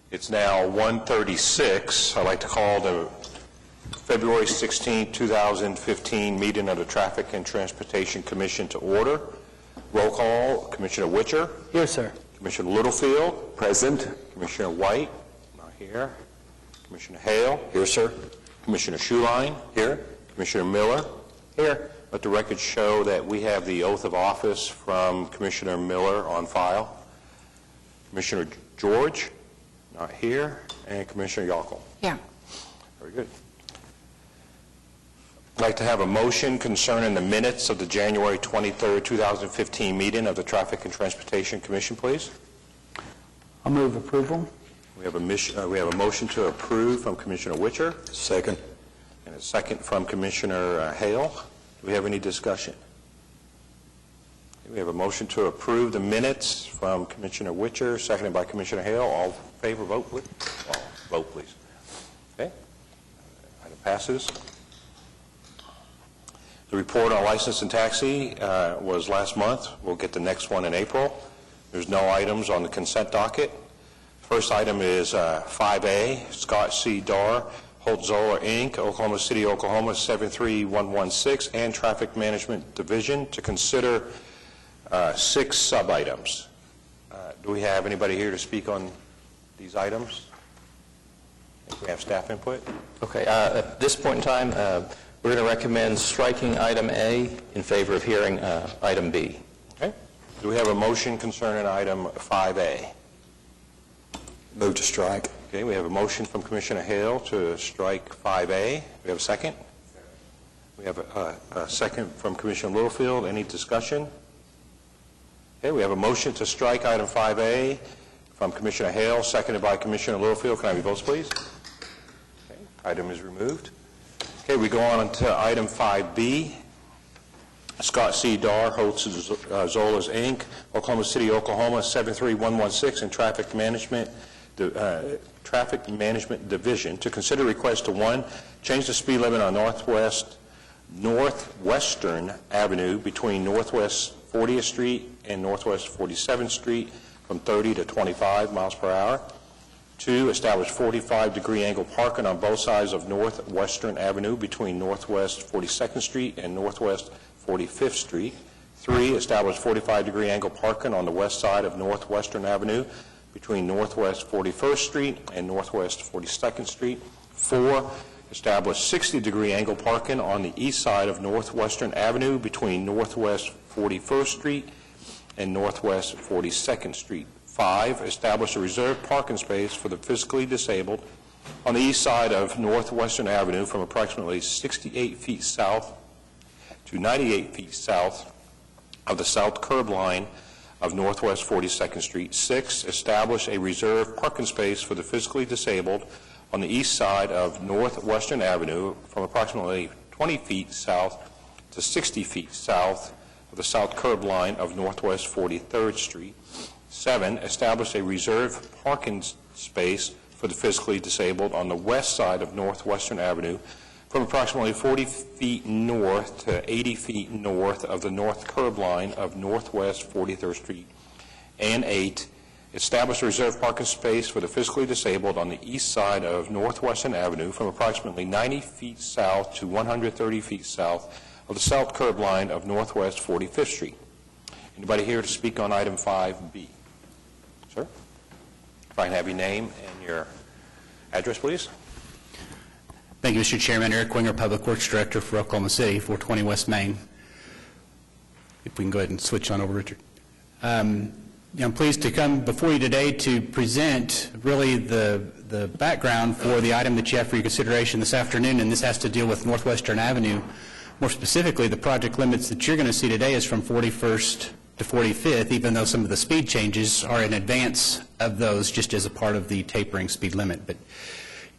It's now 1:36. I'd like to call the February 16, 2015 meeting of the Traffic and Transportation Commission to order. Roll call, Commissioner Witcher. Here, sir. Commissioner Littlefield. Present. Commissioner White. Not here. Commissioner Hale. Here, sir. Commissioner Schuline. Here. Commissioner Miller. Here. Let the record show that we have the oath of office from Commissioner Miller on file. Commissioner George. Not here. And Commissioner Yockel. Yeah. Very good. I'd like to have a motion concerning the minutes of the January 23rd, 2015 meeting of the Traffic and Transportation Commission, please. I'll move approval. We have a motion to approve from Commissioner Witcher. Second. And a second from Commissioner Hale. Do we have any discussion? We have a motion to approve the minutes from Commissioner Witcher, seconded by Commissioner Hale. All in favor, vote, please. Vote, please. Okay. Item passes. The report on license and taxi was last month. We'll get the next one in April. There's no items on the consent docket. First item is 5A, Scott C. Darr, Holt Zoller, Inc., Oklahoma City, Oklahoma, 73116, and Traffic Management Division to consider 6 sub-items. Do we have anybody here to speak on these items? I think we have staff input. Okay, at this point in time, we're going to recommend striking item A in favor of hearing item B. Okay. Do we have a motion concerning item 5A? Move to strike. Okay, we have a motion from Commissioner Hale to strike 5A. We have a second? We have a second from Commissioner Littlefield. Any discussion? Okay, we have a motion to strike item 5A from Commissioner Hale, seconded by Commissioner Littlefield. Can I have your votes, please? Okay, item is removed. Okay, we go on to item 5B. Scott C. Darr, Holt Zollers, Inc., Oklahoma City, Oklahoma, 73116, and Traffic Management Division to consider request to 1, change the speed limit on Northwestern Avenue between Northwest 40th Street and Northwest 47th Street from 30 to 25 miles per hour. 2, establish 45-degree angle parking on both sides of Northwestern Avenue between Northwest 42nd Street and Northwest 45th Street. 3, establish 45-degree angle parking on the west side of Northwestern Avenue between Northwest 41st Street and Northwest 42nd Street. 4, establish 60-degree angle parking on the east side of Northwestern Avenue between Northwest 41st Street and Northwest 42nd Street. 5, establish a reserved parking space for the physically disabled on the east side of Northwestern Avenue from approximately 68 feet south to 98 feet south of the south curb line of Northwest 42nd Street. 6, establish a reserved parking space for the physically disabled on the east side of Northwestern Avenue from approximately 20 feet south to 60 feet south of the south curb line of Northwest 43rd Street. 7, establish a reserved parking space for the physically disabled on the west side of Northwestern Avenue from approximately 40 feet north to 80 feet north of the north curb line of Northwest 43rd Street. And 8, establish a reserved parking space for the physically disabled on the east side of Northwestern Avenue from approximately 90 feet south to 130 feet south of the south curb line of Northwest 45th Street. Anybody here to speak on item 5B? Sir? If I can have your name and your address, please. Thank you, Mr. Chairman. Eric Winger, Public Works Director for Oklahoma City, 420 West Main. If we can go ahead and switch on over, Richard. I'm pleased to come before you today to present really the background for the item that you have for your consideration this afternoon, and this has to deal with Northwestern Avenue. More specifically, the project limits that you're going to see today is from 41st to 45th, even though some of the speed changes are in advance of those just as a part of the tapering speed limit. But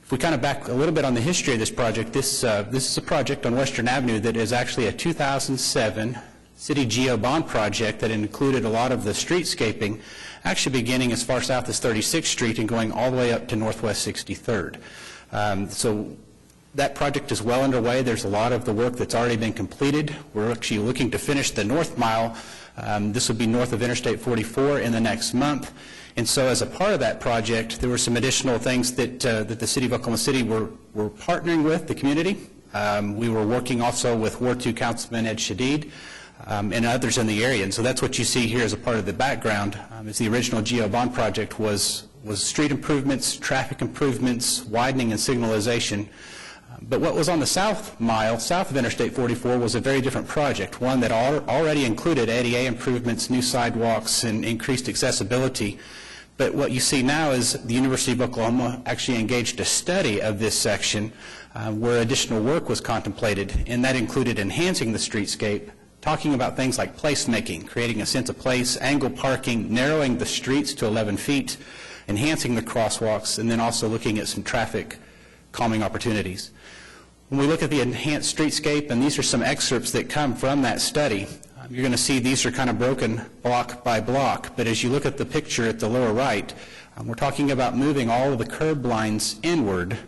if we kind of back a little bit on the history of this project, this is a project on Western Avenue that is actually a 2007 City GO bond project that included a lot of the streetscaping, actually beginning as far south as 36th Street and going all the way up to Northwest 63rd. So That project is well underway. There's a lot of the work that's already been completed. We're actually looking to finish the north mile. This will be north of Interstate 44 in the next month. And so as a part of that project, there were some additional things that the City of Oklahoma City were partnering with the community. We were working also with Ward 2 Councilman Ed Shadid and others in the area. And so that's what you see here as a part of the background. As the original GO bond project was street improvements, traffic improvements, widening and signalization. But what was on the south mile, south of Interstate 44, was a very different project, one that already included ADA improvements, new sidewalks, and increased accessibility. But what you see now is the University of Oklahoma actually engaged a study of this section where additional work was contemplated, and that included enhancing the streetscape, talking about things like placemaking, creating a sense of place, angle parking, narrowing the streets to 11 feet, enhancing the crosswalks, and then also looking at some traffic calming opportunities. When we look at the enhanced streetscape, and these are some excerpts that come from that study, you're going to see these are kind of broken block by block, but as you look at the picture at the lower right, we're talking about moving all of the curb lines inward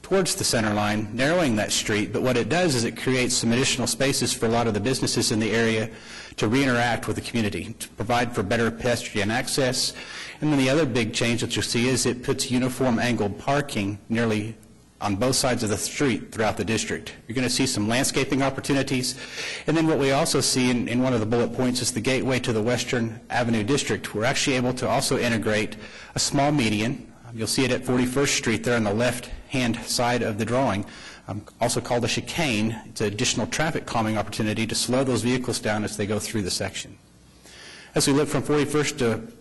towards the center line, narrowing that street, but what it does is it creates some additional spaces for a lot of the businesses in the area to re-interact with the community, to provide for better pedestrian access. And then the other big change that you'll see is it puts uniform angled parking nearly on both sides of the street throughout the district. You're going to see some landscaping opportunities. And then what we also see in one of the bullet points is the gateway to the Western Avenue District. We're actually able to also integrate a small median. You'll see it at 41st Street there on the left-hand side of the drawing, also called a chicane. It's an additional traffic calming opportunity to slow those vehicles down as they go through the section. As we look from 41st to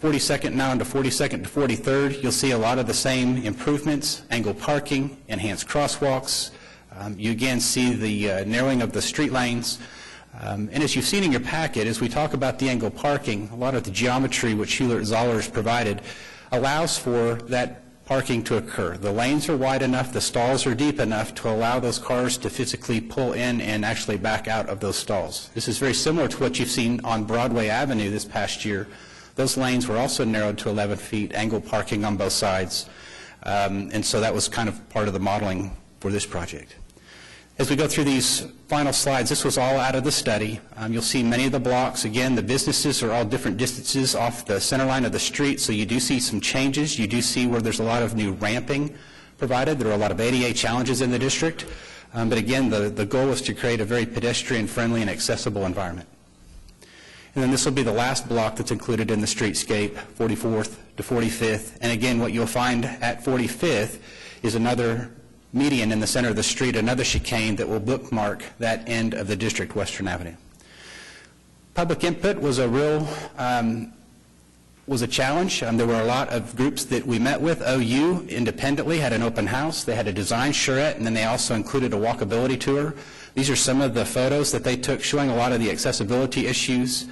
42nd now into 42nd to 43rd, you'll see a lot of the same improvements, angle parking, enhanced crosswalks. You again see the narrowing of the street lanes. And as you've seen in your packet, as we talk about the angle parking, a lot of the geometry which Hewlett-Zollars provided allows for that parking to occur. The lanes are wide enough, the stalls are deep enough to allow those cars to physically pull in and actually back out of those stalls. This is very similar to what you've seen on Broadway Avenue this past year. Those lanes were also narrowed to 11 feet, angle parking on both sides. And so that was kind of part of the modeling for this project. As we go through these final slides, this was all out of the study. You'll see many of the blocks. Again, the businesses are all different distances off the center line of the street, so you do see some changes. You do see where there's a lot of new ramping provided. There are a lot of ADA challenges in the district. But again, the goal is to create a very pedestrian-friendly and accessible environment. And then this will be the last block that's included in the streetscape, 44th to 45th. And again, what you'll find at 45th is another median in the center of the street, another chicane that will bookmark that end of the district, Western Avenue. Public input was a real was a challenge. There were a lot of groups that we met with. OU independently had an open house. They had a design charrette, and then they also included a walkability tour. These are some of the photos that they took showing a lot of the accessibility issues.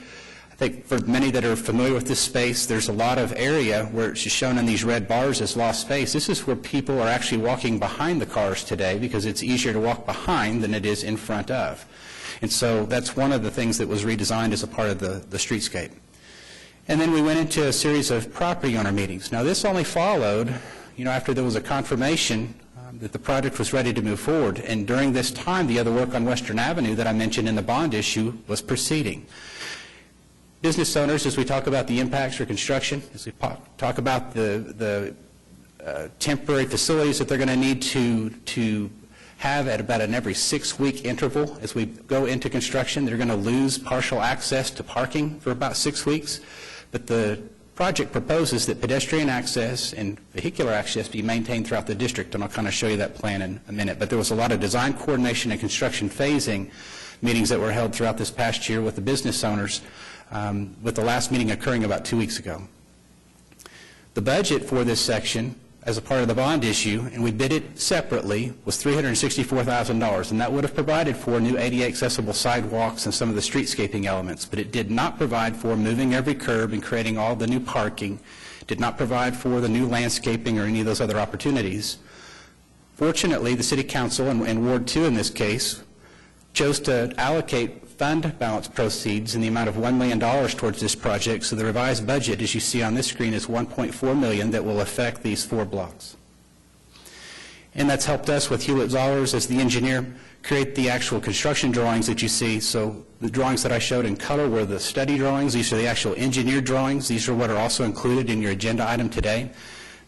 I think for many that are familiar with this space, there's a lot of area where it's just shown in these red bars as lost space. This is where people are actually walking behind the cars today because it's easier to walk behind than it is in front of. And so that's one of the things that was redesigned as a part of the streetscape. And then we went into a series of property owner meetings. Now this only followed, after there was a confirmation that the project was ready to move forward. And during this time, the other work on Western Avenue that I mentioned in the bond issue was proceeding. Business owners, as we talk about the impacts for construction, as we talk about the temporary facilities that they're going to need to have at about an every 6-week interval as we go into construction, they're going to lose partial access to parking for about 6 weeks. But the project proposes that pedestrian access and vehicular access be maintained throughout the district, and I'll kind of show you that plan in a minute. But there was a lot of design coordination and construction phasing meetings that were held throughout this past year with the business owners, with the last meeting occurring about 2 weeks ago. The budget for this section, as a part of the bond issue, and we bid it separately, was $364,000, and that would have provided for new ADA accessible sidewalks and some of the streetscaping elements, but it did not provide for moving every curb and creating all the new parking, did not provide for the new landscaping or any of those other opportunities. Fortunately, the City Council, and Ward 2 in this case, chose to allocate fund balance proceeds in the amount of $1 million towards this project, so the revised budget, as you see on this screen, is $1.4 million that will affect these 4 blocks. And that's helped us with Hewlett Zollars as the engineer create the actual construction drawings that you see. So the drawings that I showed in color were the study drawings. These are the actual engineered drawings. These are what are also included in your agenda item today.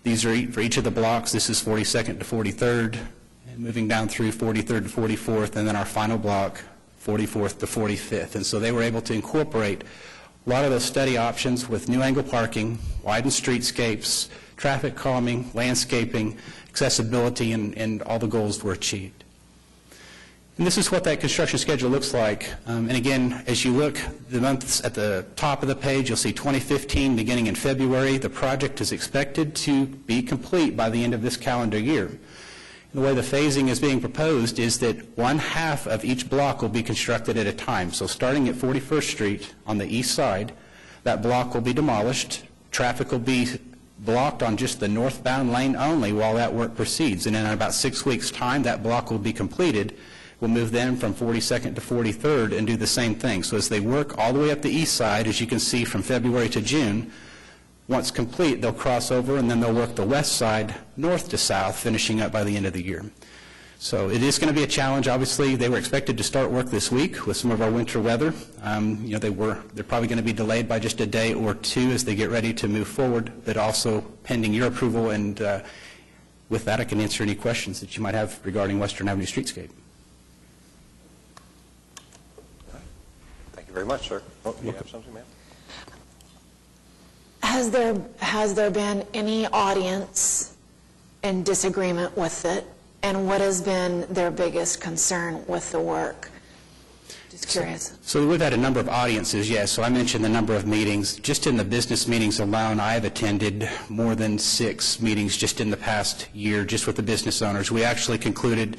These are for each of the blocks. This is 42nd to 43rd, and moving down through 43rd to 44th, and then our final block, 44th to 45th. And so they were able to incorporate a lot of those study options with new angle parking, widened streetscapes, traffic calming, landscaping, accessibility, and all the goals were achieved. And this is what that construction schedule looks like. And again, as you look, the months at the top of the page, you'll see 2015 beginning in February. The project is expected to be complete by the end of this calendar year. And the way the phasing is being proposed is that one half of each block will be constructed at a time. So starting at 41st Street on the east side, that block will be demolished. Traffic will be blocked on just the northbound lane only while that work proceeds. And in about 6 weeks' time, that block will be completed. We'll move them from 42nd to 43rd and do the same thing. So as they work all the way up the east side, as you can see from February to June, once complete, they'll cross over and then they'll work the west side through to south, finishing up by the end of the year. So it is going to be a challenge. Obviously, they were expected to start work this week with some of our winter weather. They're probably going to be delayed by just a day or two as they get ready to move forward, but also pending your approval. And with that, I can answer any questions that you might have regarding Western Avenue streetscape. Thank you very much, sir. Oh, you have something, ma'am? Has there been any audience in disagreement with it? And what has been their biggest concern with the work? Just curious. So we've had a number of audiences, yes. So I mentioned the number of meetings. Just in the business meetings alone, I have attended more than 6 meetings just in the past year, just with the business owners. We actually concluded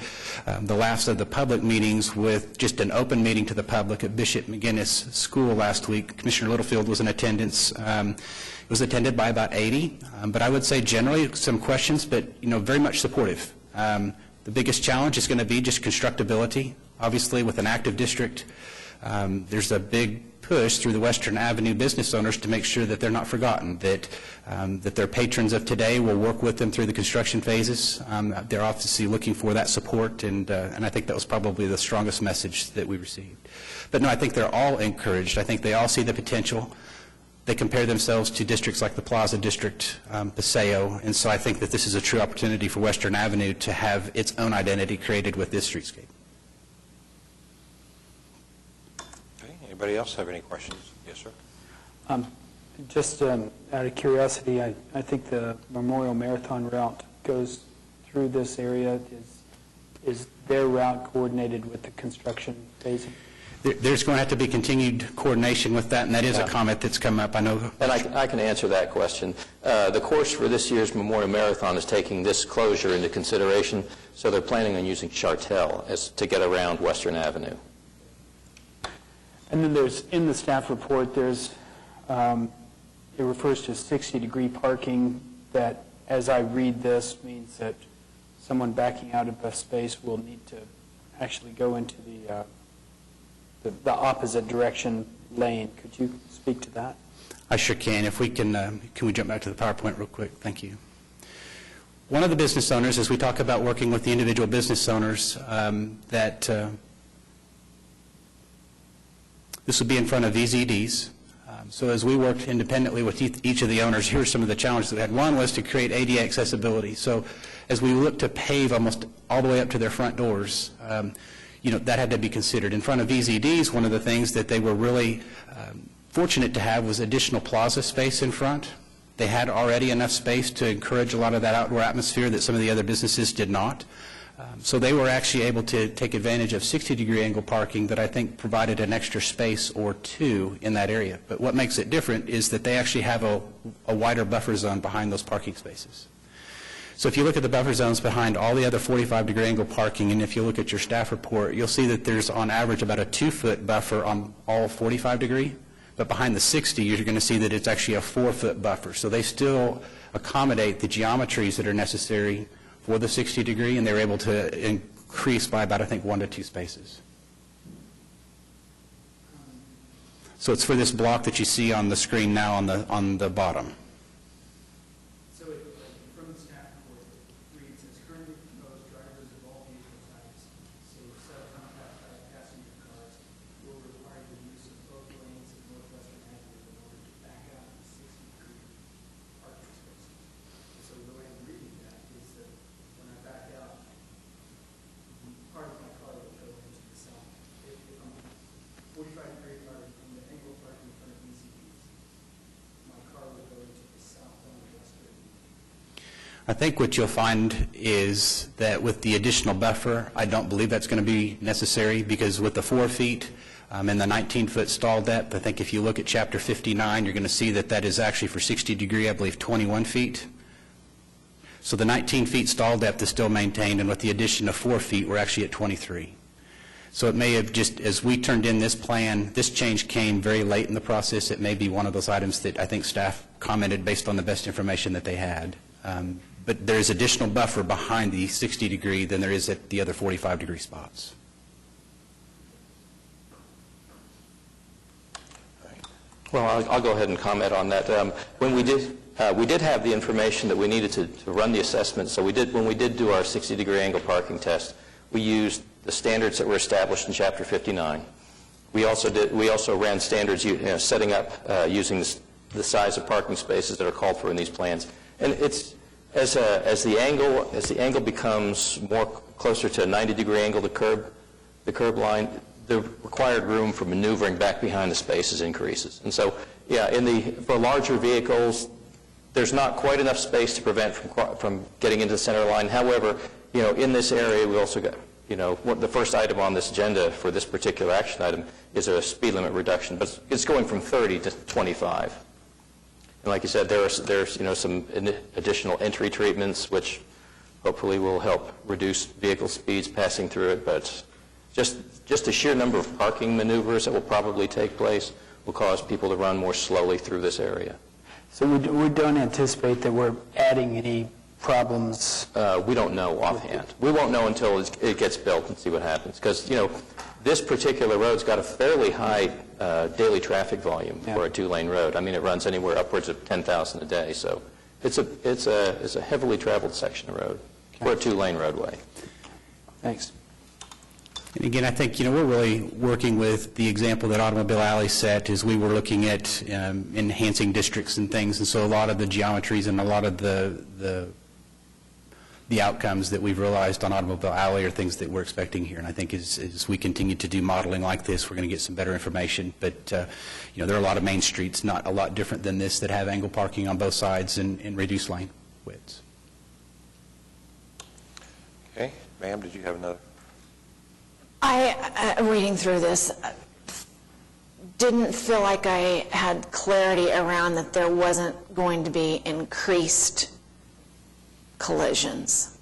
the last of the public meetings with just an open meeting to the public at Bishop McGinnis School last week. Commissioner Littlefield was in attendance. It was attended by about 80. But I would say generally some questions, but very much supportive. The biggest challenge is going to be just constructability. Obviously, with an active district, there's a big push through the Western Avenue business owners to make sure that they're not forgotten, that their patrons of today will work with them through the construction phases. They're obviously looking for that support, and I think that was probably the strongest message that we received. But no, I think they're all encouraged. I think they all see the potential. They compare themselves to districts like the Plaza District, Paseo, and so I think that this is a true opportunity for Western Avenue to have its own identity created with this streetscape. Okay. Anybody else have any questions? Yes, sir. Just out of curiosity, I think the Memorial Marathon route goes through this area. Is their route coordinated with the construction phasing? There's going to have to be continued coordination with that, and that is a comment that's come up. I know. And I can answer that question. The course for this year's Memorial Marathon is taking this closure into consideration, so they're planning on using Chartel to get around Western Avenue. And then there's, in the staff report, there's, it refers to 60-degree parking that, as I read this, means that someone backing out of a space will need to actually go into the opposite direction lane. Could you speak to that? I sure can. If we can we jump back to the PowerPoint real quick? Thank you. One of the business owners, as we talk about working with the individual business owners, this would be in front of VZDs. So as we worked independently with each of the owners, here are some of the challenges that we had. One was to create ADA accessibility. So as we looked to pave almost all the way up to their front doors, that had to be considered. In front of VZDs, one of the things that they were really fortunate to have was additional plaza space in front. They had already enough space to encourage a lot of that outdoor atmosphere that some of the other businesses did not. So they were actually able to take advantage of 60-degree angle parking that I think provided an extra space or two in that area. But what makes it different is that they actually have a wider buffer zone behind those parking spaces. So if you look at the buffer zones behind all the other 45-degree angle parking, and if you look at your staff report, you'll see that there's on average about a 2-foot buffer on all 45-degree, but behind the 60, you're going to see that it's actually a 4-foot buffer. So they still accommodate the geometries that are necessary for the 60-degree, and they're able to increase by about, I think, 1 to 2 spaces. So it's for this block that you see on the screen now on the bottom. So from the staff report, it reads as currently proposed I think what you'll find is that with the additional buffer, I don't believe that's going to be necessary, because with the 4 feet and the 19-foot stall depth, I think if you look at Chapter 59, you're going to see that that is actually for 60-degree, I believe, 21 feet. So the 19 feet stall depth is still maintained, and with the addition of 4 feet, we're actually at 23. So it may have just, as we turned in this plan, this change came very late in the process. It may be one of those items that I think staff commented based on the best information that they had. But there is additional buffer behind the 60-degree than there is at the other 45-degree spots. Well, I'll go ahead and comment on that. When we did have the information that we needed to run the assessment, so when we did do our 60-degree angle parking test, we used the standards that were established in Chapter 59. We also ran standards setting up using the size of parking spaces that are called for in these plans. And it's as the angle becomes more closer to a 90-degree angle to the curb line, the required room for maneuvering back behind the spaces increases. And so, yeah, for larger vehicles, there's not quite enough space to prevent from getting into the center line. However, in this area, we also got, the first item on this agenda for this particular action item is a speed limit reduction, but it's going from 30 to 25. And like you said, there's some additional entry treatments which hopefully will help reduce vehicle speeds passing through it, but just the sheer number of parking maneuvers that will probably take place will cause people to run more slowly through this area. So we don't anticipate that we're adding any problems? We don't know offhand. We won't know until it gets built and see what happens, because this particular road's got a fairly high daily traffic volume for a 2-lane road. I mean, it runs anywhere upwards of 10,000 a day, so it's a heavily traveled section of road for a 2-lane roadway. Thanks. And again, I think, we're really working with the example that Automobile Alley set as we were looking at enhancing districts and things, and so a lot of the geometries and a lot of the outcomes that we've realized on Automobile Alley are things that we're expecting here. And I think as we continue to do modeling like this, we're going to get some better information. But, there are a lot of main streets, not a lot different than this, that have angle parking on both sides and reduced lane widths. Okay. Ma'am, did you have another? Reading through this, didn't feel like I had clarity around that there wasn't going to be increased collisions.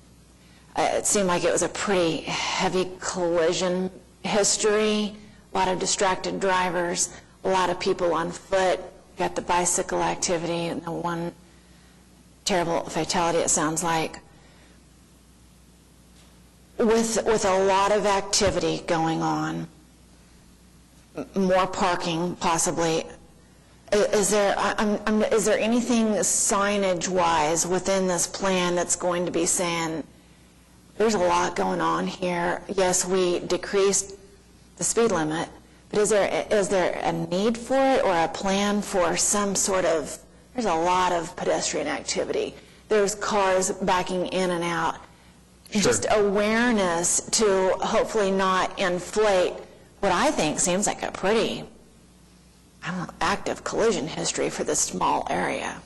It seemed like it was a pretty heavy collision history, a lot of distracted drivers, a lot of people on foot, got the bicycle activity, and the one terrible fatality, it sounds like. With a lot of activity going on, more parking possibly, is there anything signage-wise within this plan that's going to be saying, there's a lot going on here. Yes, we decreased the speed limit, but is there a need for it or a plan for some sort of, there's a lot of pedestrian activity. There's cars backing in and out. Sure. Just awareness to hopefully not inflate what I think seems like a pretty active collision history for this small area.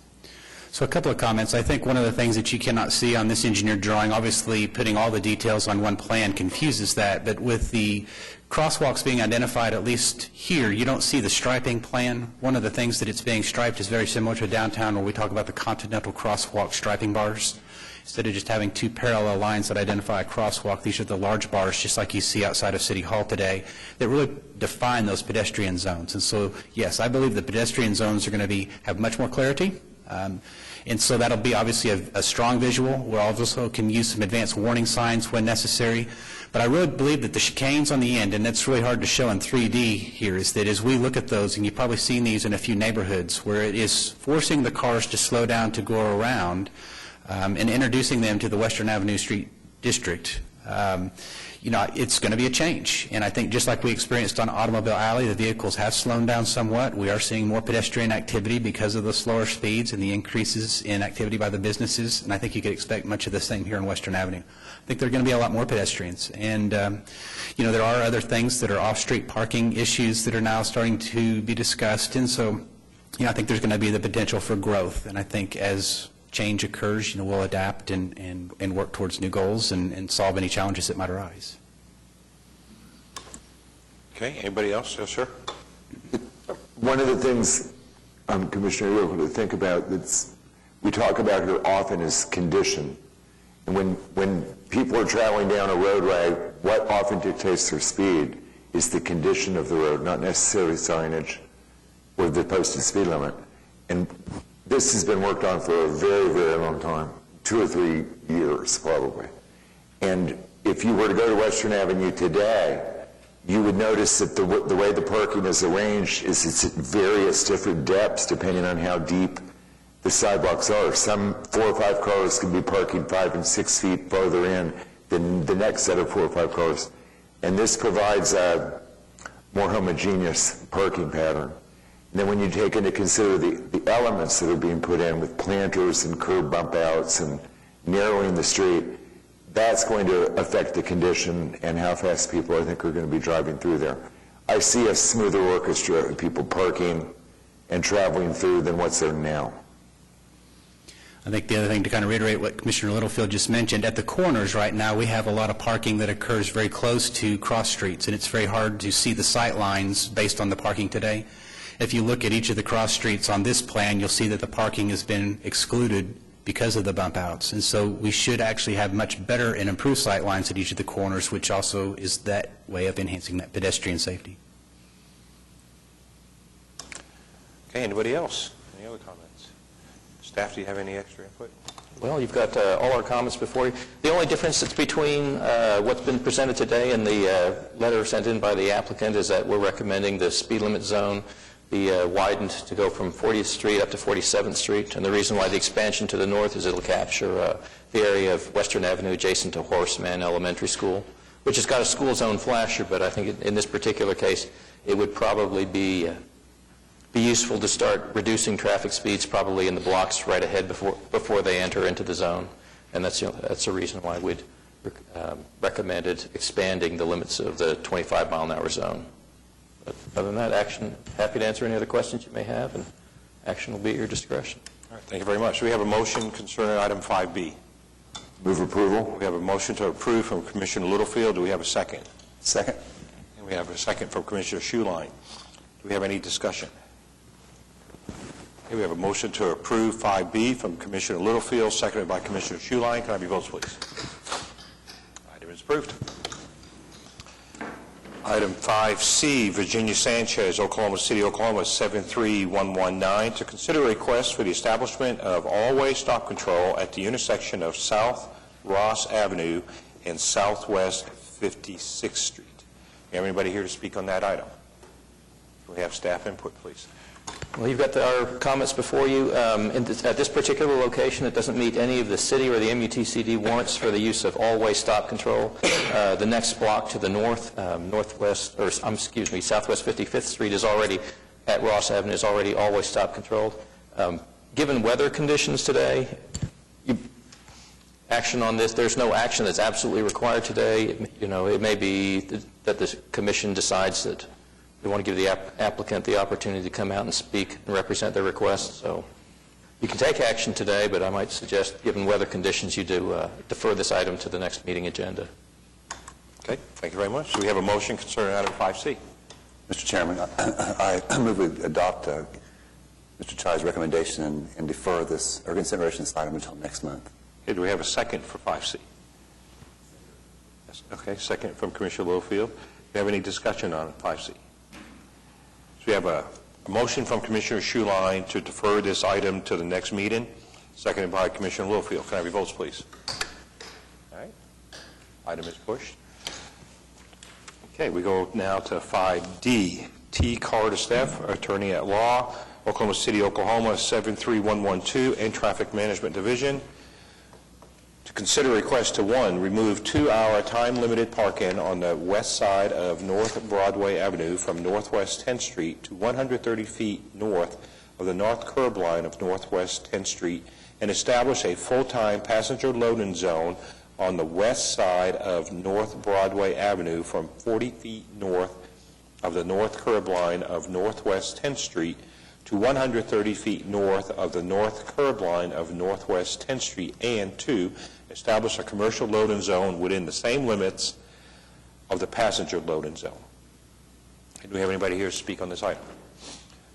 So a couple of comments. I think one of the things that you cannot see on this engineered drawing, obviously putting all the details on one plan confuses that, but with the crosswalks being identified, at least here, you don't see the striping plan. One of the things that it's being striped is very similar to downtown where we talk about the Continental Crosswalk striping bars. Instead of just having 2 parallel lines that identify a crosswalk, these are the large bars, just like you see outside of City Hall today, that really define those pedestrian zones. And so, yes, I believe the pedestrian zones are going to have much more clarity. And so that'll be obviously a strong visual. We also can use some advanced warning signs when necessary. But I really believe that the chicanes on the end, and that's really hard to show in 3D here, is that as we look at those, and you've probably seen these in a few neighborhoods, where it is forcing the cars to slow down to go around, and introducing them to the Western Avenue Street District, it's going to be a change. And I think just like we experienced on Automobile Alley, the vehicles have slowed down somewhat. We are seeing more pedestrian activity because of the slower speeds and the increases in activity by the businesses. And I think you could expect much of the same here on Western Avenue. I think there are going to be a lot more pedestrians. And, there are other things that are off-street parking issues that are now starting to be discussed. And so, I think there's going to be the potential for growth. And I think as change occurs, we'll adapt and work towards new goals and solve any challenges that might arise. Okay, anybody else? Yes, sir? One of the things, Commissioner, you're going to think about that's we talk about here often is condition. And when people are traveling down a roadway, what often dictates their speed is the condition of the road, not necessarily signage or the posted speed limit. And this has been worked on for a very, very long time, 2 or 3 years probably. And if you were to go to Western Avenue today, you would notice that the way the parking is arranged is it's at various different depths depending on how deep the sidewalks are. Some 4 or 5 cars can be parking 5 and 6 feet farther in than the next set of 4 or 5 cars. And this provides a more homogeneous parking pattern. And then when you take into consider the elements that are being put in with planters and curb bump outs and narrowing the street, that's going to affect the condition and how fast people, I think, are going to be driving through there. I see a smoother orchestra of people parking and traveling through than what's there now. I think the other thing to kind of reiterate what Commissioner Littlefield just mentioned, at the corners right now, we have a lot of parking that occurs very close to cross streets, and it's very hard to see the sight lines based on the parking today. If you look at each of the cross streets on this plan, you'll see that the parking has been excluded because of the bump outs. And so we should actually have much better and improved sight lines at each of the corners, which also is that way of enhancing that pedestrian safety. Okay, anybody else? Any other comments? Staff, do you have any extra input? Well, you've got all our comments before you. The only difference that's between what's been presented today and the letter sent in by the applicant is that we're recommending the speed limit zone be widened to go from 40th Street up to 47th Street. And the reason why the expansion to the north is it'll capture the area of Western Avenue adjacent to Horseman Elementary School, which has got a school zone flasher, but I think in this particular case, it would probably be useful to start reducing traffic speeds probably in the blocks right ahead before they enter into the zone. And that's the reason why we'd recommended expanding the limits of the 25-mile-an-hour zone. But other than that, happy to answer any other questions you may have, and action will be at your discretion. All right, thank you very much. We have a motion concerning item 5B. Move approval. We have a motion to approve from Commissioner Littlefield. Do we have a second? Second. And we have a second from Commissioner Schuline. Do we have any discussion? Okay, we have a motion to approve 5B from Commissioner Littlefield, seconded by Commissioner Schuline. Can I have your votes, please? Item is approved. Item 5C, Virginia Sanchez, Oklahoma City, Oklahoma, 73119, to consider a request for the establishment of all-way stop control at the intersection of South Ross Avenue and Southwest 56th Street. Do you have anybody here to speak on that item? Do we have staff input, please? Well, you've got our comments before you. At this particular location, it doesn't meet any of the city or the MUTCD warrants for the use of all-way stop control. The next block to the southwest 55th Street is already, at Ross Avenue, is already all-way stop controlled. Given weather conditions today, action on this, there's no action that's absolutely required today. It may be that the commission decides that we want to give the applicant the opportunity to come out and speak and represent their request. So you can take action today, but I might suggest, given weather conditions, you do defer this item to the next meeting agenda. Okay, thank you very much. Do we have a motion concerning item 5C? Mr. Chairman, I move we adopt Mr. Chai's recommendation and defer this, or consideration of this item until next month. Okay, do we have a second for 5C? Yes, okay, second from Commissioner Littlefield. Do you have any discussion on 5C? So we have a motion from Commissioner Schuline to defer this item to the next meeting, seconded by Commissioner Littlefield. Can I have your votes, please? All right. Item is pushed. Okay, we go now to 5D. T. Carter-Steff, Attorney at Law, Oklahoma City, Oklahoma, 73112, and Traffic Management Division, to consider a request to, 1, remove 2-hour time-limited parking on the west side of North Broadway Avenue from Northwest 10th Street to 130 feet north of the north curb line of Northwest 10th Street, and establish a full-time passenger loading zone on the west side of North Broadway Avenue from 40 feet north of the north curb line of Northwest 10th Street to 130 feet north of the north curb line of Northwest 10th Street, and 2, establish a commercial loading zone within the same limits of the passenger loading zone. Do we have anybody here to speak on this item?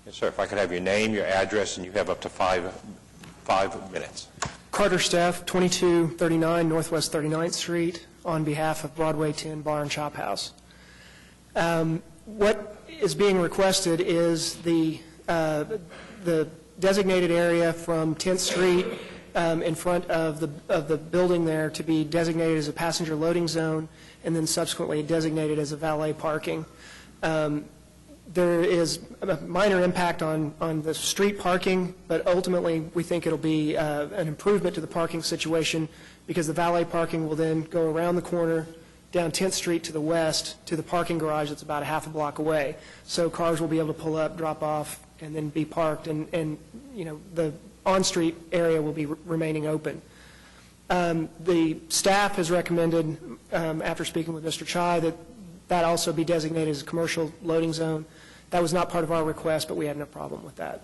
Yes, sir. If I could have your name, your address, and you have up to five minutes. Carter Staff, 2239 Northwest 39th Street, on behalf of Broadway 10 Bar and Chop House. What is being requested is the designated area from 10th Street in front of the building there to be designated as a passenger loading zone, and then subsequently designated as a valet parking. There is a minor impact on the street parking, but ultimately we think it'll be an improvement to the parking situation, because the valet parking will then go around the corner down 10th Street to the west to the parking garage that's about a half a block away. So cars will be able to pull up, drop off, and then be parked, and you know, the on-street area will be remaining open. The staff has recommended, after speaking with Mr. Chai, that also be designated as a commercial loading zone. That was not part of our request, but we had no problem with that.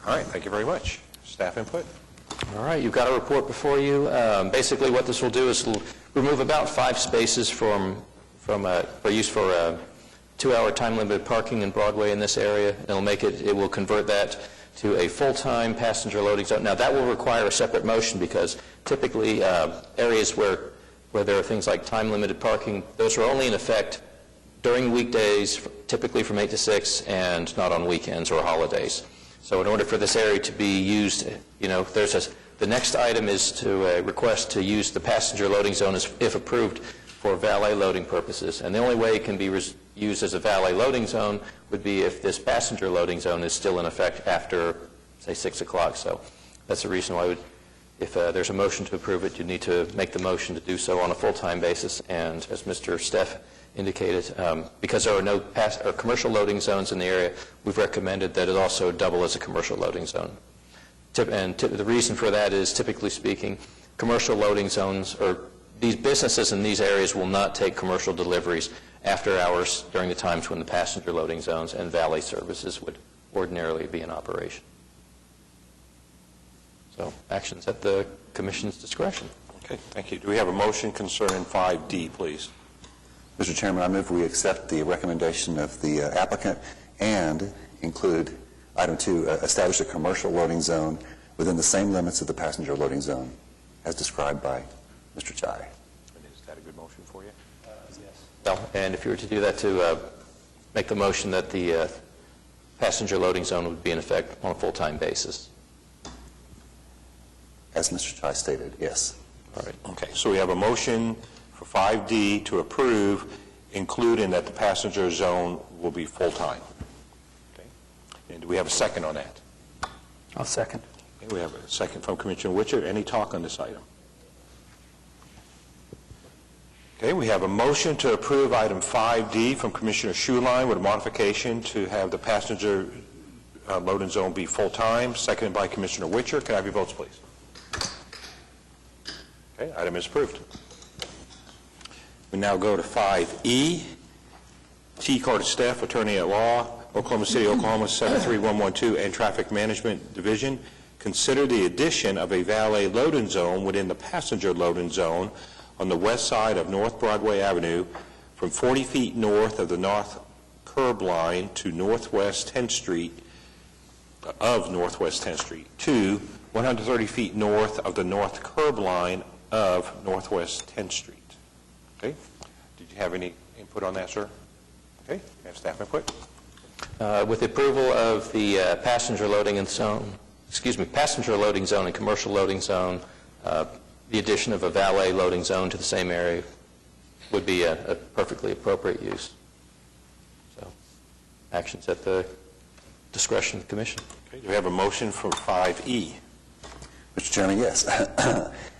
All right, thank you very much. Staff input? All right, you've got a report before you. Basically, what this will do is it'll remove about 5 spaces for use for 2-hour time-limited parking in Broadway in this area. It will convert that to a full-time passenger loading zone. Now, that will require a separate motion, because typically areas where there are things like time-limited parking, those are only in effect during weekdays, typically from 8 to 6, and not on weekends or holidays. So in order for this area to be used, you know, the next item is to request to use the passenger loading zone if approved for valet loading purposes. And the only way it can be used as a valet loading zone would be if this passenger loading zone is still in effect after, say, 6 o'clock. So that's the reason why if there's a motion to approve it, you need to make the motion to do so on a full-time basis. And as Mr. Steff indicated, because there are no commercial loading zones in the area, we've recommended that it also double as a commercial loading zone. The reason for that is, typically speaking, commercial loading zones, or these businesses in these areas, will not take commercial deliveries after hours during the times when the passenger loading zones and valet services would ordinarily be in operation. So actions at the Commission's discretion. Okay, thank you. Do we have a motion concerning 5D, please? Mr. Chairman, I move we accept the recommendation of the applicant and include item 2, establish a commercial loading zone within the same limits of the passenger loading zone as described by Mr. Chai. Is that a good motion for you? Yes. Well, and if you were to do that, to make the motion that the passenger loading zone would be in effect on a full-time basis. As Mr. Chai stated, yes. All right. Okay, so we have a motion for 5D to approve, including that the passenger zone will be full-time. Okay. And do we have a second on that? I'll second. Okay, we have a second from Commissioner Witcher. Any talk on this item? Okay, we have a motion to approve item 5D from Commissioner Schuline with a modification to have the passenger loading zone be full-time, seconded by Commissioner Witcher. Can I have your votes, please? Okay, item is approved. We now go to 5E. T. Carter Staff, Attorney at Law, Oklahoma City, Oklahoma 73112, and Traffic Management Division. Consider the addition of a valet loading zone within the passenger loading zone on the west side of North Broadway Avenue from 40 feet north of the north curb line to Northwest 10th Street, of Northwest 10th Street, to 130 feet north of the north curb line of Northwest 10th Street. Okay? Did you have any input on that, sir? Okay. You have staff input? With the approval of the passenger loading zone and commercial loading zone, the addition of a valet loading zone to the same area would be a perfectly appropriate use. So, actions at the discretion of the Commission. Okay. Do we have a motion for 5E? Mr. Chairman, yes.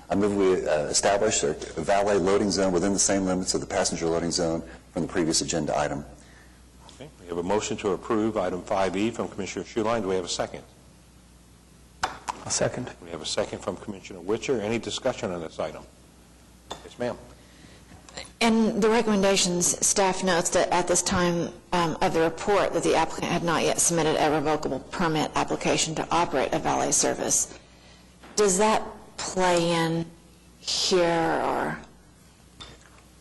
I move we establish a valet loading zone within the same limits of the passenger loading zone from the previous agenda item. Okay. We have a motion to approve item 5E from Commissioner Schuline. Do we have a second? I'll second. We have a second from Commissioner Witcher. Any discussion on this item? Yes, ma'am. In the recommendations, staff notes that at this time of the report that the applicant had not yet submitted a revocable permit application to operate a valet service. Does that play in here, or?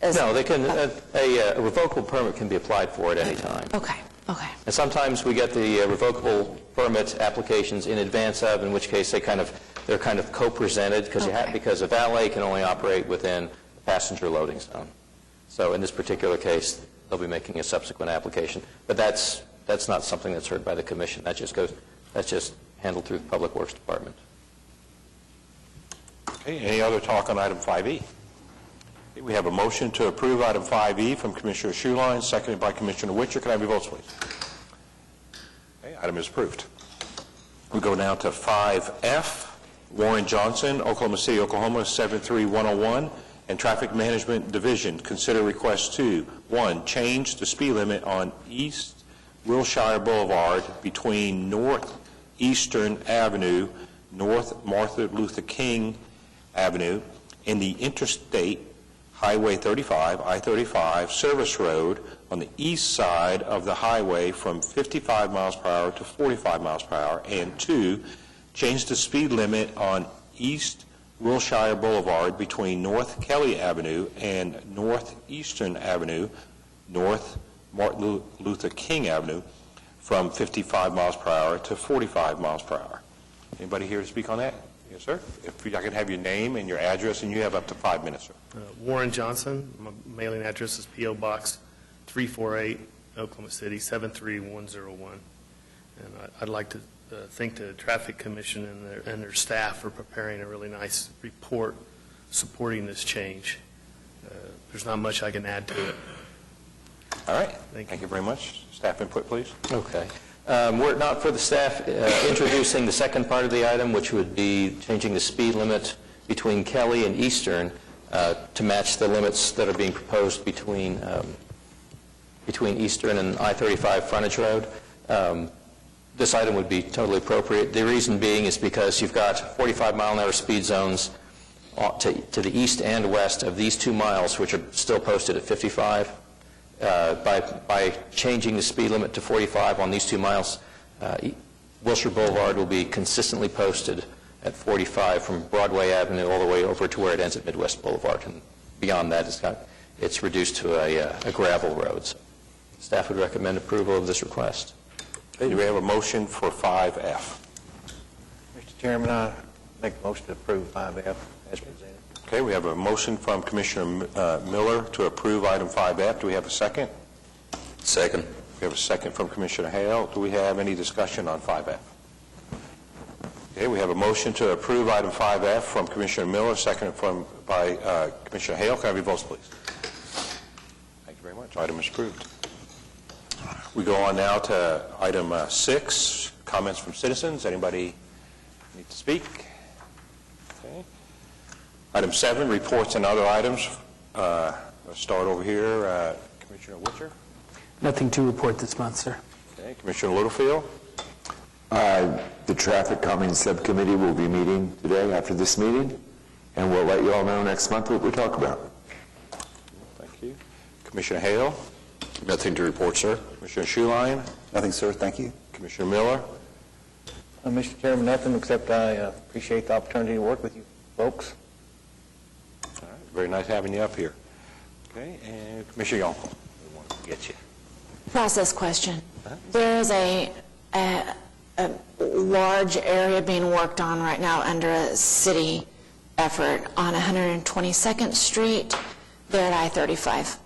No, they can, a revocable permit can be applied for at any time. Okay, okay. And sometimes we get the revocable permit applications in advance of, in which case they're kind of co-presented, because a valet can only operate within the passenger loading zone. So in this particular case, they'll be making a subsequent application. But that's not something that's heard by the commission. That's just handled through the Public Works Department. Okay, any other talk on item 5E? Okay, we have a motion to approve item 5E from Commissioner Schuline, seconded by Commissioner Witcher. Can I have your votes, please? Okay, item is approved. We go now to 5F, Warren Johnson, Oklahoma City, Oklahoma, 73101, and Traffic Management Division. Consider request 2. 1, change the speed limit on East Wilshire Boulevard between Northeastern Avenue, North Martin Luther King Avenue, in the Interstate Highway 35, I-35 service road on the east side of the highway from 55 miles per hour to 45 miles per hour. And 2, change the speed limit on East Wilshire Boulevard between North Kelly Avenue and Northeastern Avenue, North Martin Luther King Avenue, from 55 miles per hour to 45 miles per hour. Anybody here to speak on that? Yes, sir. If I could have your name and your address, and you have up to 5 minutes, sir. Warren Johnson. My mailing address is P.O. Box 348, Oklahoma City, 73101. And I'd like to thank the Traffic Commission and their staff for preparing a really nice report supporting this change. There's not much I can add to it. All right. Thank you very much. Staff input, please. Okay. Were it not for the staff introducing the second part of the item, which would be changing the speed limit between Kelly and Eastern to match the limits that are being proposed between Eastern and I-35 frontage road, this item would be totally appropriate. The reason being is because you've got 45-mile-an-hour speed zones to the east and west of these 2 miles, which are still posted at 55. By changing the speed limit to 45 on these 2 miles, Wilshire Boulevard will be consistently posted at 45 from Broadway Avenue all the way over to where it ends at Midwest Boulevard. And beyond that, it's reduced to a gravel road. So staff would recommend approval of this request. Okay, do we have a motion for 5F? Mr. Chairman, I make a motion to approve 5F as presented. Okay, we have a motion from Commissioner Miller to approve item 5F. Do we have a second? Second. We have a second from Commissioner Hale. Do we have any discussion on 5F? Okay, we have a motion to approve item 5F from Commissioner Miller, seconded by Commissioner Hale. Can I have your votes, please? Thank you very much. Item is approved. We go on now to item 6, comments from citizens. Anybody need to speak? Okay. Item 7, reports and other items. Let's start over here. Commissioner Witcher. Nothing to report this month, sir. Okay. Commissioner Littlefield. The Traffic Calming Subcommittee will be meeting today after this meeting, and we'll let you all know next month what we talk about. Thank you. Commissioner Hale. Nothing to report, sir. Commissioner Schuline. Nothing, sir. Thank you. Commissioner Miller. Mr. Chairman, nothing except I appreciate the opportunity to work with you folks. All right. Very nice having you up here. Okay. And Commissioner Yonkel. We want to get you. Process question. There is a large area being worked on right now under a city effort on 122nd Street there at I-35.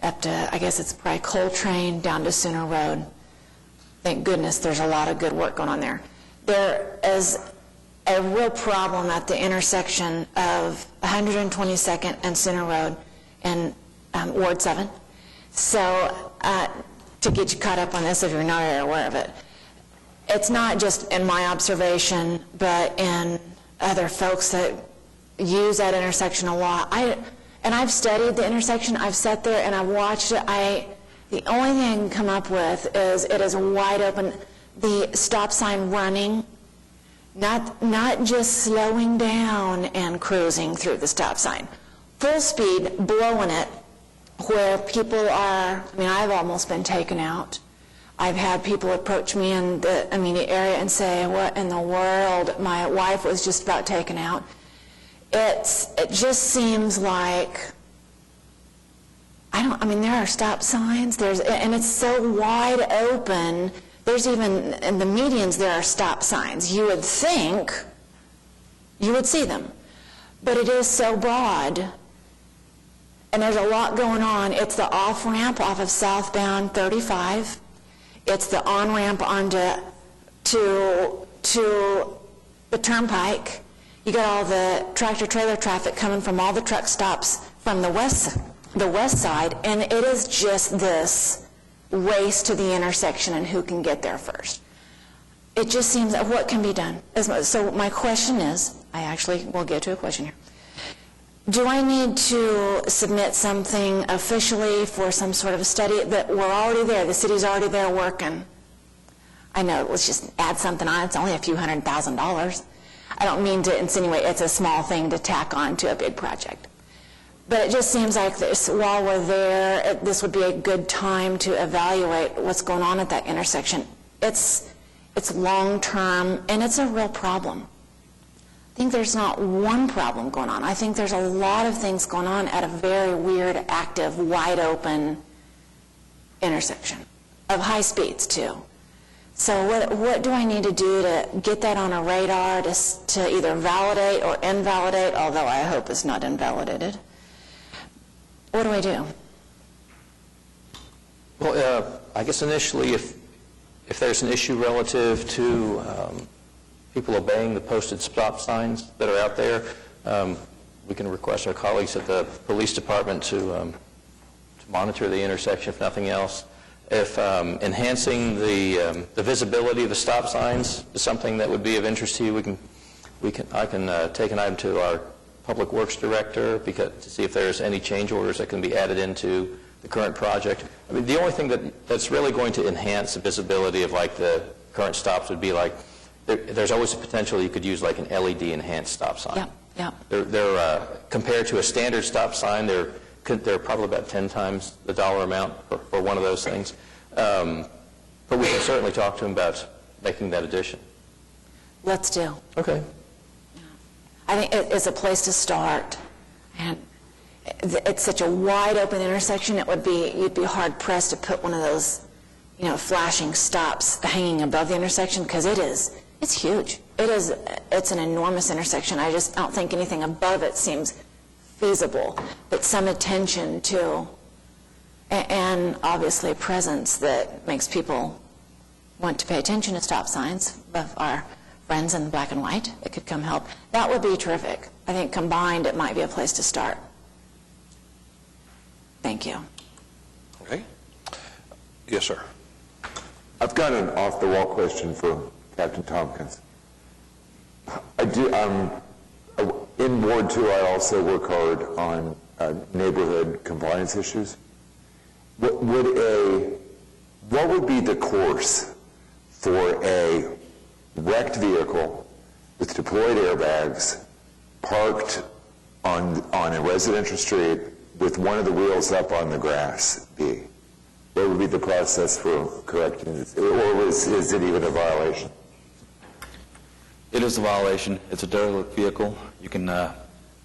Up to, I guess it's probably Coltrane down to Sooner Road. Thank goodness there's a lot of good work going on there. There is a real problem at the intersection of 122nd and Sooner Road in Ward 7. So to get you caught up on this if you're not aware of it, it's not just in my observation, but in other folks that use that intersection a lot. And I've studied the intersection, I've sat there and I've watched it. The only thing I can come up with is it is wide open. The stop sign running, not just slowing down and cruising through the stop sign. full speed, blowing it, where people are, I mean, I've almost been taken out. I've had people approach me in the immediate area and say, what in the world, my wife was just about taken out. It just seems like, I mean, there are stop signs, and it's so wide open. There's even, in the medians, there are stop signs. You would think you would see them, but it is so broad. And there's a lot going on. It's the off-ramp off of southbound 35. It's the on-ramp onto to the turnpike. You got all the tractor-trailer traffic coming from all the truck stops from the west side, and it is just this race to the intersection and who can get there first. It just seems that what can be done? So my question is, I actually will get to a question here. Do I need to submit something officially for some sort of a study that we're already there, the city's already there working? I know, let's just add something on, it's only a few $100,000. I don't mean to insinuate it's a small thing to tack on to a big project. But it just seems like this, while we're there, this would be a good time to evaluate what's going on at that intersection. It's long-term, and it's a real problem. I think there's not one problem going on. I think there's a lot of things going on at a very weird, active, wide-open intersection of high speeds, too. So what do I need to do to get that on a radar to either validate or invalidate, although I hope it's not invalidated? What do I do? Well, I guess initially, if there's an issue relative to people obeying the posted stop signs that are out there, we can request our colleagues at the police department to monitor the intersection, if nothing else. If enhancing the visibility of the stop signs is something that would be of interest to you, I can take an item to our Public Works Director to see if there's any change orders that can be added into the current project. I mean, the only thing that's really going to enhance the visibility of like the current stops would be like, there's always a potential you could use like an LED enhanced stop sign. Yeah. They're compared to a standard stop sign, they're probably about 10 times the dollar amount for one of those things. But we can certainly talk to them about making that addition. Let's do. Okay. I think it's a place to start. And it's such a wide open intersection, you'd be hard pressed to put one of those, flashing stops hanging above the intersection, because it's huge. It's an enormous intersection. I don't think anything above it seems feasible, but some attention to, and obviously presence that makes people want to pay attention to stop signs of our friends in black and white that could come help. That would be terrific. I think combined it might be a place to start. Thank you. Okay. Yes, sir. I've got an off-the-wall question for Captain Tompkins. In Ward 2, I also work hard on neighborhood compliance issues. What would be the course for a wrecked vehicle with deployed airbags parked on a residential street with one of the wheels up on the grass be? What would be the process for correcting this? Or is it even a violation? It is a violation. It's a derelict vehicle. You can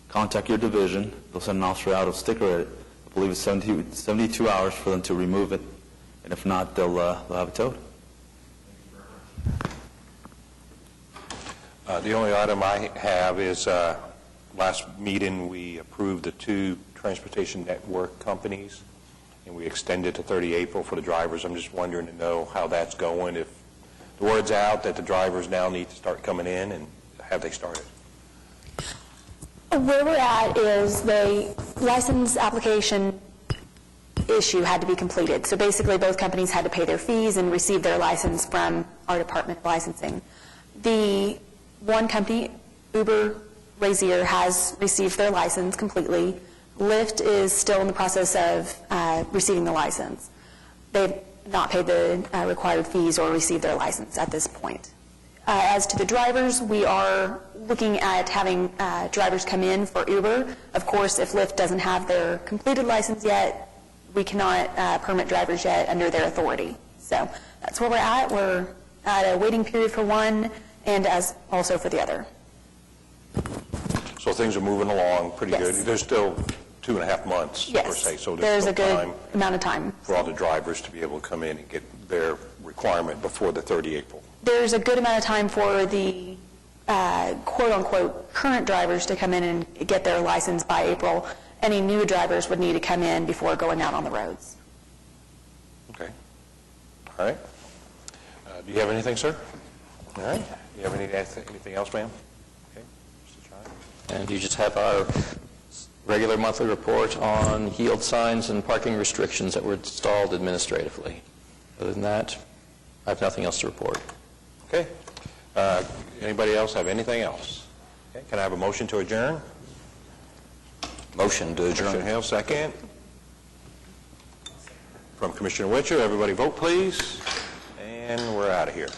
contact your division. They'll send an officer out, will sticker it. I believe it's 72 hours for them to remove it. And if not, they'll have it towed. The only item I have is last meeting we approved the 2 transportation network companies, and we extended to 30 April for the drivers. I'm just wondering to know how that's going, if the word's out that the drivers now need to start coming in, and have they started? Where we're at is the license application issue had to be completed. So basically both companies had to pay their fees and receive their license from our Department of Licensing. The one company, Uber Razier, has received their license completely. Lyft is still in the process of receiving the license. They've not paid the required fees or received their license at this point. As to the drivers, we are looking at having drivers come in for Uber. Of course, if Lyft doesn't have their completed license yet, we cannot permit drivers yet under their authority. So that's where we're at. We're at a waiting period for one and as also for the other. So things are moving along pretty good. Yes. There's still 2.5 months, per Yes, se, so there's a still good time amount of time. for all the drivers to be able to come in and get their requirement before the 30 April. There's a good amount of time for the quote-unquote current drivers to come in and get their license by April. Any new drivers would need to come in before going out on the roads. Okay. All right. Do you have anything, sir? All right. Do you have anything else, ma'am? Okay. Mr. Child? And you just have our regular monthly report on yield signs and parking restrictions that were installed administratively. Other than that, I have nothing else to report. Okay. Anybody else have anything else? Okay. Can I have a motion to adjourn? Motion to adjourn. Commissioner Hale, second. From Commissioner Witcher, everybody vote, please. And we're out of here.